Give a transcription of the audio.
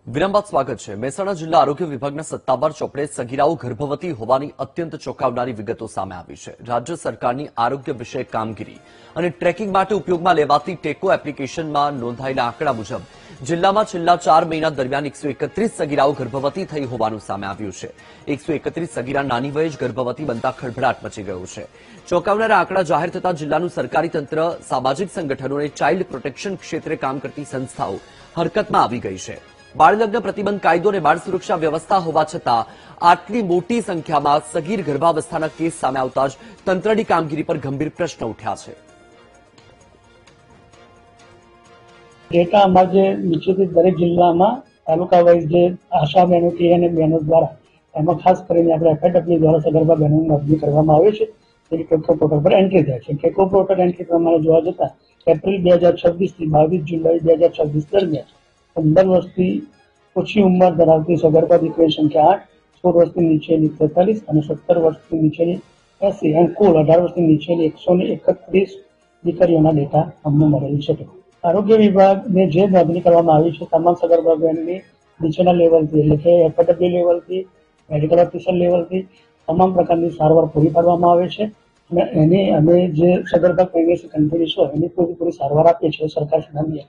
વિરામ બાદ સ્વાગત છે। મહેસાણા જિલ્લા આરોગ્ય વિભાગના સત્તાવાર ચોપડે સગીરાઓ ગર્ભવતી હોવાની અત્યંત ચોંકાવનારી વિગતો સામે આવી છે। રાજ્ય સરકારની આરોગ્ય વિષયક કામગીરી અને ટ્રેકિંગ માટે ઉપયોગમાં લેવાતી ટેકો એપ્લિકેશનમાં નોંધાયેલા આંકડા મુજબ જિલ્લામાં છેલ્લા 4 મહિના દરમિયાન 131 સગીરાઓ ગર્ભવતી થઈ હોવાનું સામે આવ્યું છે। 131 સગીરા નાની વયે જ ગર્ભવતી બનતા ખળભળાટ મચી ગયો છે। ચોંકાવનારા આંકડા જાહેર થતા જિલ્લાનું સરકારી તંત્ર, સામાજિક સંગઠનો અને ચાઇલ્ડ પ્રોટેક્શન ક્ષેત્રે કામ કરતી સંસ્થાઓ હરકતમાં આવી ગઈ છે। બાળલગ્ન પ્રતિબંધ કાયદો અને બાળ સુરક્ષા વ્યવસ્થા હોવા છતાં આટલી મોટી સંખ્યામાં સગીર ગર્ભાવસ્થાના કેસ સામે આવતા જ તંત્રની કામગીરી પર ગંભીર પ્રશ્ન ઉઠ્યા છે। डेटा हमारे निश्चित दरेक जिला में तालुका वाइज जो आशा बहनों की અને બહેનો દ્વારા એમાં ખાસ કરીને આપણે એફએડબ્લ્યુ દ્વારા સગર્ભા બહેનોની નોંધણી કરવામાં આવે છે। તેની કેકો પોર્ટલ પર એન્ટ્રી થાય છે। કેકો પોર્ટલ એન્ટ્રી પ્રમાણે જોવા જતા એપ્રિલ 2026 થી 22 જુલાઈ 2026 દરમિયાન 15 વર્ષથી ઓછી ઉંમર ધરાવતી સગર્ભા દીકરીની સંખ્યા 8, 16 વર્ષથી નીચેની 43 અને 17 વર્ષથી નીચેની 80 એમ કુલ 18 વર્ષથી નીચેની 131 દીકરીઓના ડેટા અમને મળેલ છે। આરોગ્ય વિભાગને જે નોંધણી કરવામાં આવી છે તમામ સગર્ભા બહેનની નીચેના લેવલથી એટલે કે એફએડબ્લ્યુ લેવલથી, મેડિકલ ઓફિસર લેવલથી તમામ પ્રકારની સારવાર પૂરી પાડવામાં આવે છે અને એની અમે જે સગર્ભા પ્રેગ્નન્સી કન્ટિન્યુઅસ હોય એની પૂરી સારવાર આપીએ છીએ સરકાર શ્રીના નિયમ।